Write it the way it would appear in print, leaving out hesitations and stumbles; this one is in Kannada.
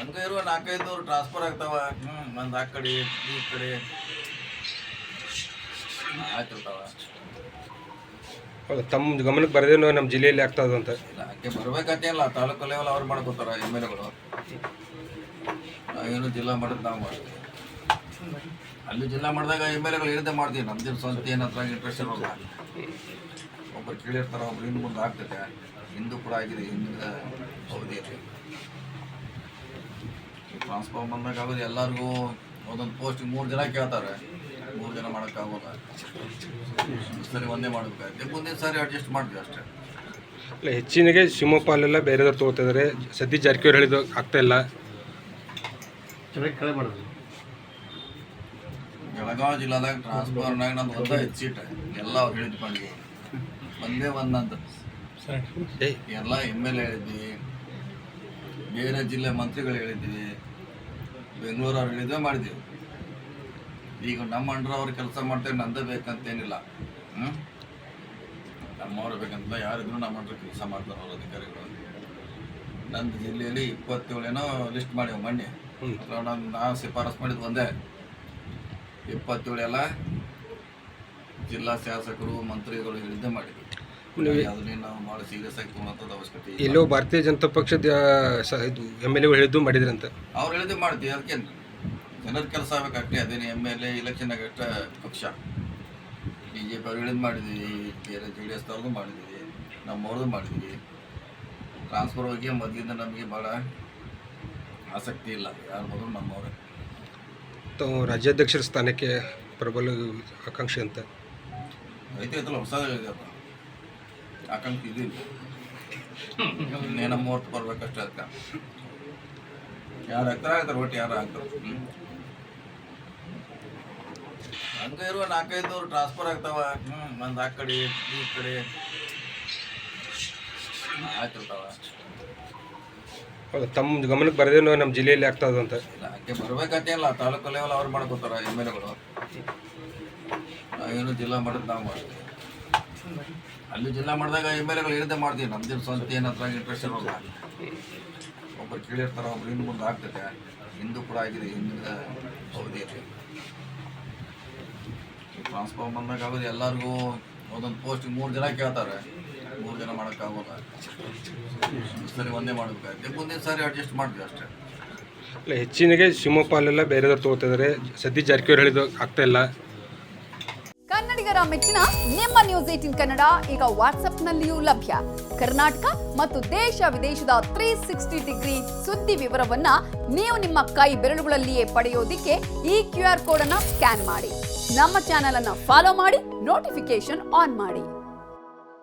ಹಂಗೆ ಇರುವ 4-5 ಟ್ರಾನ್ಸ್ಫರ್ ಆಗ್ತಾವ. ಒಂದು ಆ ಕಡೆ ಈ ಕಡೆ ಆಗ್ತಿರ್ತಾವ. ಹೌದು, ತಮ್ಮ ಗಮನಕ್ಕೆ ಬರದೇನೋ ನಮ್ಮ ಜಿಲ್ಲೆಯಲ್ಲಿ ಆಗ್ತದ ಅಂತ. ಇಲ್ಲ, ಹಂಗೆ ಬರ್ಬೇಕಂತೇನಿಲ್ಲ. ತಾಲೂಕು ಲೆವೆಲ್ ಅವ್ರು ಮಾಡ್ಕೋತಾರ MLAಗಳು. ಏನು ಜಿಲ್ಲಾ ಮಾಡೋದು ನಾವು ಮಾಡ್ತೀವಿ. ಅಲ್ಲಿ ಜಿಲ್ಲಾ ಮಾಡಿದಾಗ MLAಗಳು ಇರದೇ ಮಾಡ್ತೀವಿ. ನಮ್ದು ಸ್ವಂತ ಏನು ಹತ್ರ ಇಂಟ್ರೆಸ್ಟ್ ಇರೋಲ್ಲ. ಒಬ್ಬರು ಕೇಳಿರ್ತಾರ, ಒಬ್ರು ಹಿಂದೆ ಮುಂದೆ ಆಗ್ತೈತೆ. ಹಿಂದೂ ಕೂಡ ಆಗಿದೆ, ಹಿಂದಿನ ಅವಧಿಯಲ್ಲಿ ಟ್ರಾನ್ಸ್ಫಾರ್ಮ್ ಬಂದಾಗ ಆಗೋದು. ಎಲ್ಲರಿಗೂ ಒಂದೊಂದು ಪೋಸ್ಟಿಗೆ 3 ಜನ ಕೇಳ್ತಾರೆ. 3 ಜನ ಮಾಡೋಕ್ಕಾಗೋಲ್ಲ. ಸರಿ ಒಂದೇ ಮಾಡಬೇಕಾಗುತ್ತೆ. ಮುಂದಿನ ಸಾರಿ ಅಡ್ಜಸ್ಟ್ ಮಾಡ್ತೀವಿ ಅಷ್ಟೇ. ಇಲ್ಲ, ಹೆಚ್ಚಿನಗೆ ಶಿವಮೊಗ್ಗ ಪಾಲೆಲ್ಲ ಬೇರೆದವ್ರು ತೊಗೋತಿದ್ದಾರೆ. ಸತೀಶ್ ಜಾರಕಿಹೊಳಿ ಹೇಳಿದ್ದು ಆಗ್ತಾ ಇಲ್ಲ. ಬೆಳಗಾವಿ ಜಿಲ್ಲಾದಾಗ ಟ್ರಾನ್ಸ್ಫರ್ನಾಗ ನಮ್ದು ಒಂದೇ ಸೀಟ್. ಎಲ್ಲ ಅವ್ರು ಹೇಳಿದ್ದು ಬಂದ್ವಿ. ಒಂದೇ ಒಂದಂತ ಎಲ್ಲ MLA ಹೇಳಿದ್ವಿ, ಬೇರೆ ಜಿಲ್ಲೆ ಮಂತ್ರಿಗಳು ಹೇಳಿದ್ವಿ, ಬೆಂಗಳೂರು ಅವ್ರು ಹೇಳಿದ್ವಿ, ಮಾಡಿದ್ದೀವಿ. ಈಗ ನಮ್ಮ ಅಂಡ್ರ ಅವ್ರು ಕೆಲಸ ಮಾಡ್ತೇವೆ. ನಂದೇ ಬೇಕಂತೇನಿಲ್ಲ. ನಮ್ಮವ್ರು ಬೇಕಂತ ಯಾರಿದ್ರು ನಮ್ಮ ಅಂಡ್ರ ಕೆಲಸ ಮಾಡ್ತಾರೆ ಅವ್ರ ಅಧಿಕಾರಿಗಳು. ನನ್ನ ಜಿಲ್ಲೆಯಲ್ಲಿ 27 ಲಿಸ್ಟ್ ಮಾಡಿವಿ ಮೊನ್ನೆ. ನಾವು ಶಿಫಾರಸು ಮಾಡಿದ್ದು ಒಂದೇ 27 ಎಲ್ಲ ಜಿಲ್ಲಾ ಶಾಸಕರು ಮಂತ್ರಿಗಳು ಹೇಳಿದ್ದೇ ಮಾಡಿದ್ವಿ. ಅದನ್ನೇ ನಾವು ಭಾಳ ಸೀರಿಯಸ್ ಆಗಿ ತೊಗೊಳೋಂಥದ್ದು ಅವಶ್ಯಕತೆ. ಎಲ್ಲೋ ಭಾರತೀಯ ಜನತಾ ಪಕ್ಷದ ಇದು MLAಗಳು ಹೇಳಿದ್ದು ಮಾಡಿದ್ರಂತ. ಅವ್ರು ಹೇಳಿದ್ದೆ ಮಾಡ್ತೀವಿ. ಅದಕ್ಕೆ ಜನರ ಕೆಲಸ ಆಗಬೇಕಾಗ್ತದೆ. ಅದೇನು MLA ಇಲೆಕ್ಷನ್ನಾಗ ಅಷ್ಟೇ ಪಕ್ಷ. BJP ಅವ್ರು ಹೇಳಿದ್ದು ಮಾಡಿದ್ವಿ, ಬೇರೆ JDS ಅವ್ರದ್ದು ಮಾಡಿದ್ವಿ, ನಮ್ಮವ್ರದ್ದು ಮಾಡಿದ್ವಿ. ಟ್ರಾನ್ಸ್ಫರ್ ಬಗ್ಗೆ ಮೊದಲಿಂದ ನಮಗೆ ಭಾಳ ಆಸಕ್ತಿ ಇಲ್ಲ. ಯಾರು ಮೊದಲು ನಮ್ಮವ್ರೆ. ತಾವು ರಾಜ್ಯಾಧ್ಯಕ್ಷರ ಸ್ಥಾನಕ್ಕೆ ಪ್ರಬಲ ಆಕಾಂಕ್ಷೆ ಅಂತ ಐತೈತಲ್ಲ, ಹೊಸ ಆಕಾಂಕ್ಷೆ ಇದೀವಿ. ಇನ್ನೇನು 30 ಬರ್ಬೇಕಷ್ಟೇ. ಅದಕ್ಕೆ ಯಾರು ಆಗ್ತಾರೆ ಒಟ್ಟು ಯಾರು ಆಗ್ತಾರೆ. ಹಂಗೆ ಇರುವ 4-5 ಟ್ರಾನ್ಸ್ಫರ್ ಆಗ್ತಾವ. ಒಂದು ಆ ಕಡೆ ಈ ಕಡೆ ಆಗ್ತಿರ್ತಾವ. ಹೌದು, ತಮ್ಮ ಗಮನಕ್ಕೆ ಬರದೇನೋ ನಮ್ಮ ಜಿಲ್ಲೆಯಲ್ಲಿ ಆಗ್ತದ ಅಂತ. ಇಲ್ಲ, ಹಂಗೆ ಬರ್ಬೇಕಂತೇನಿಲ್ಲ. ತಾಲೂಕು ಲೆವೆಲ್ ಅವ್ರು ಮಾಡ್ಕೋತಾರ MLAಗಳು. ಏನು ಜಿಲ್ಲಾ ಮಾಡೋದು ನಾವು ಮಾಡ್ತೀವಿ. ಅಲ್ಲಿ ಜಿಲ್ಲಾ ಮಾಡಿದಾಗ MLAಗಳು ಇರದೇ ಮಾಡ್ತೀವಿ. ನಮ್ದು ಸ್ವಂತ ಏನು ಹತ್ರ ಇಂಟ್ರೆಸ್ಟ್ ಇರೋಲ್ಲ. ಒಬ್ಬರು ಕೇಳಿರ್ತಾರ, ಒಬ್ರು ಹಿಂದೆ ಮುಂದೆ ಆಗ್ತೈತೆ. ಹಿಂದೂ ಕೂಡ ಆಗಿದೆ, ಹಿಂದಿನ ಅವಧಿಯಲ್ಲಿ ಟ್ರಾನ್ಸ್ಫಾರ್ಮ್ ಬಂದಾಗ ಆಗೋದು. ಎಲ್ಲರಿಗೂ ಒಂದೊಂದು ಪೋಸ್ಟಿಗೆ 3 ಜನ ಕೇಳ್ತಾರೆ. 3 ಜನ ಮಾಡೋಕ್ಕಾಗೋಲ್ಲ. ಸರಿ ಒಂದೇ ಮಾಡಬೇಕಾಗುತ್ತೆ. ಮುಂದಿನ ಸಾರಿ ಅಡ್ಜಸ್ಟ್ ಮಾಡ್ತೀವಿ ಅಷ್ಟೇ. ಇಲ್ಲ, ಹೆಚ್ಚಿನಗೆ ಶಿವಮೊಗ್ಗ ಪಾಲೆಲ್ಲ ಬೇರೆದವ್ರು ತೊಗೋತಿದ್ದಾರೆ. ಸತೀಶ್ ಜಾರಕಿಹೊಳಿ ಹೇಳಿದ್ದು ಆಗ್ತಾ ಇಲ್ಲ. ಕನ್ನಡಿಗರ ಮೆಚ್ಚಿನ ನಿಮ್ಮ ನ್ಯೂಸ್ 18 ಕನ್ನಡ ಈಗ ವಾಟ್ಸ್ಆಪ್ನಲ್ಲಿಯೂ ಲಭ್ಯ. ಕರ್ನಾಟಕ ಮತ್ತು ದೇಶ ವಿದೇಶದ 360 ಡಿಗ್ರಿ ಸುದ್ದಿ ವಿವರವನ್ನ ನೀವು ನಿಮ್ಮ ಕೈ ಬೆರಳುಗಳಲ್ಲಿಯೇ ಪಡೆಯೋದಿಕ್ಕೆ ಈ QR ಕೋಡ್ ಅನ್ನು ಸ್ಕ್ಯಾನ್ ಮಾಡಿ. ನಮ್ಮ ಚಾನೆಲ್ ಅನ್ನು ಫಾಲೋ ಮಾಡಿ, ನೋಟಿಫಿಕೇಶನ್ ಆನ್ ಮಾಡಿ.